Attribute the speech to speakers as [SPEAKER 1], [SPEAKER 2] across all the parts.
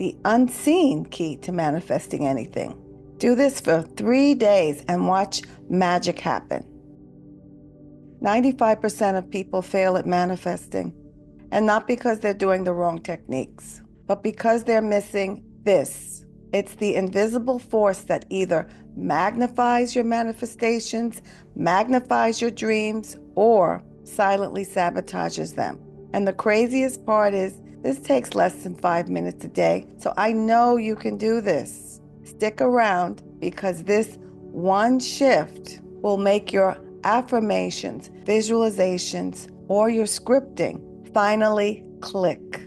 [SPEAKER 1] the unseen key to manifesting anything. Do this for 3 days and watch magic happen. 95% of people fail at manifesting, and not because they're doing the wrong techniques, but because they're missing this. It's the invisible force that either magnifies your manifestations, magnifies your dreams, or silently sabotages them. And the craziest part is, this takes less than 5 minutes a day, so I know you can do this. Stick around, because this one shift will make your affirmations, visualizations, or your scripting finally click.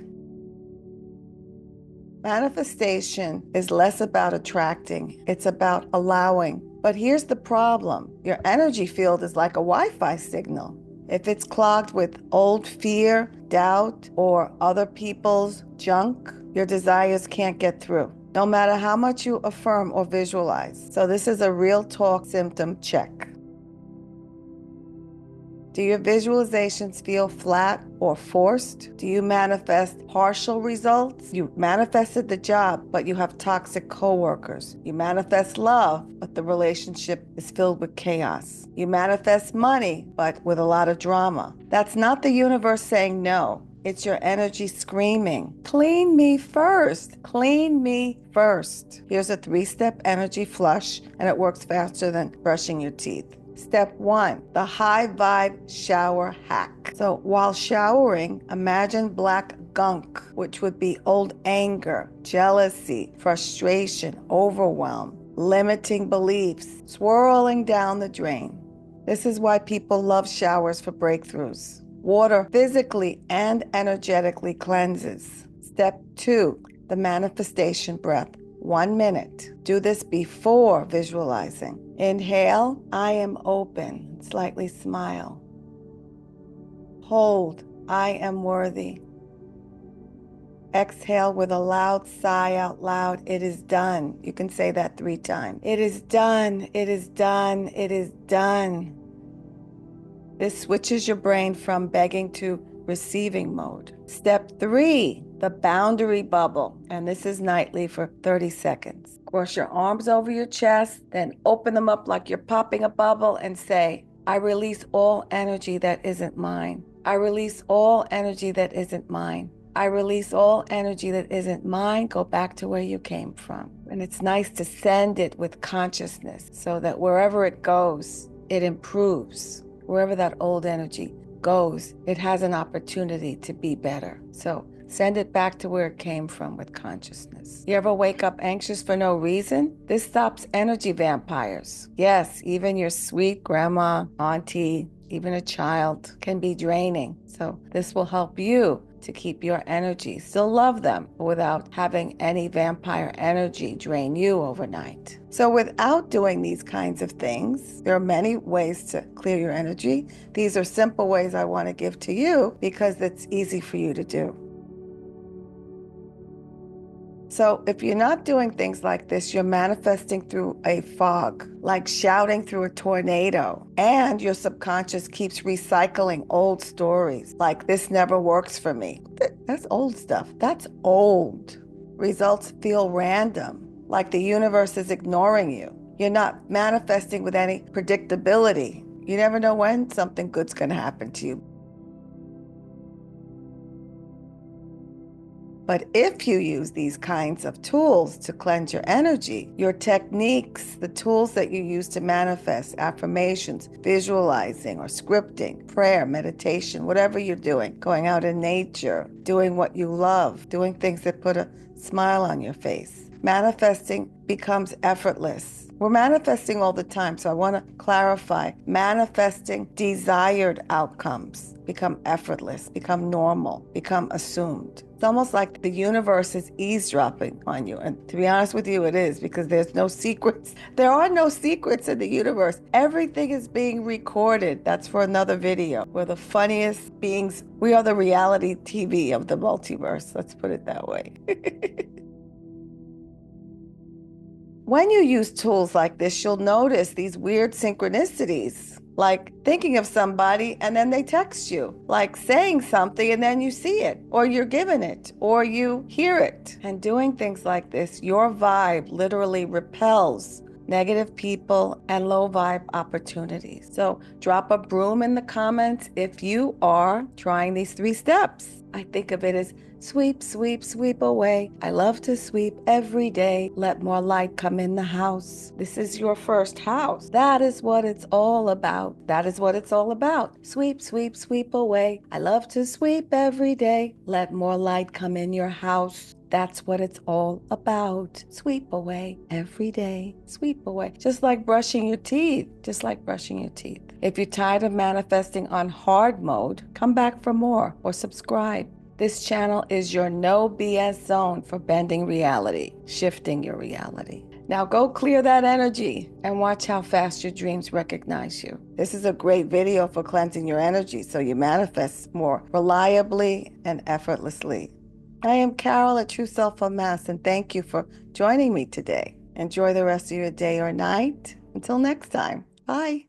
[SPEAKER 1] Manifestation is less about attracting, it's about allowing. But here's the problem. Your energy field is like a Wi-Fi signal. If it's clogged with old fear, doubt, or other people's junk, your desires can't get through, no matter how much you affirm or visualize. So this is a real talk symptom check. Do your visualizations feel flat or forced? Do you manifest partial results? You manifested the job, but you have toxic coworkers. You manifest love, but the relationship is filled with chaos. You manifest money, but with a lot of drama. That's not the universe saying no. It's your energy screaming, clean me first, clean me first. Here's a 3-step energy flush, and it works faster than brushing your teeth. Step 1, the high vibe shower hack. So while showering, imagine black gunk, which would be old anger, jealousy, frustration, overwhelm, limiting beliefs, swirling down the drain. This is why people love showers for breakthroughs. Water physically and energetically cleanses. Step 2, the manifestation breath. 1 minute. Do this before visualizing. Inhale, I am open. Slightly smile. Hold, I am worthy. Exhale with a loud sigh out loud. It is done. You can say that 3 times. It is done. It is done. It is done. This switches your brain from begging to receiving mode. Step 3, the boundary bubble. And this is nightly for 30 seconds. Cross your arms over your chest, then open them up like you're popping a bubble and say, I release all energy that isn't mine. I release all energy that isn't mine. I release all energy that isn't mine. Go back to where you came from. And it's nice to send it with consciousness so that wherever it goes, it improves. Wherever that old energy goes, it has an opportunity to be better. So send it back to where it came from with consciousness. You ever wake up anxious for no reason? This stops energy vampires. Yes, even your sweet grandma, auntie, even a child can be draining. So this will help you to keep your energy. Still love them without having any vampire energy drain you overnight. So without doing these kinds of things, there are many ways to clear your energy. These are simple ways I want to give to you because it's easy for you to do. So if you're not doing things like this, you're manifesting through a fog, like shouting through a tornado. And your subconscious keeps recycling old stories, like this never works for me. That's old stuff. That's old. Results feel random, like the universe is ignoring you. You're not manifesting with any predictability. You never know when something good's going to happen to you. But if you use these kinds of tools to cleanse your energy, your techniques, the tools that you use to manifest, affirmations, visualizing or scripting, prayer, meditation, whatever you're doing, going out in nature, doing what you love, doing things that put a smile on your face, manifesting becomes effortless. We're manifesting all the time, so I want to clarify. Manifesting desired outcomes become effortless, become normal, become assumed. It's almost like the universe is eavesdropping on you. And to be honest with you, it is, because there's no secrets. There are no secrets in the universe. Everything is being recorded. That's for another video. We're the funniest beings. We are the reality TV of the multiverse. Let's put it that way. When you use tools like this, you'll notice these weird synchronicities. like thinking of somebody and then they text you, like saying something and then you see it, or you're given it, or you hear it. And doing things like this, your vibe literally repels negative people and low vibe opportunities. So drop a broom in the comments if you are trying these 3 steps. I think of it as sweep, sweep, sweep away. I love to sweep every day. Let more light come in the house. This is your first house. That is what it's all about. That is what it's all about. Sweep, sweep, sweep away. I love to sweep every day. Let more light come in your house. That's what it's all about. Sweep away every day. Sweep away. Just like brushing your teeth. Just like brushing your teeth. If you're tired of manifesting on hard mode, come back for more or subscribe. This channel is your no BS zone for bending reality, shifting your reality. Now go clear that energy and watch how fast your dreams recognize you. This is a great video for cleansing your energy so you manifest more reliably and effortlessly. I am Carol at True Self Unmasked, and thank you for joining me today. Enjoy the rest of your day or night. Until next time, bye.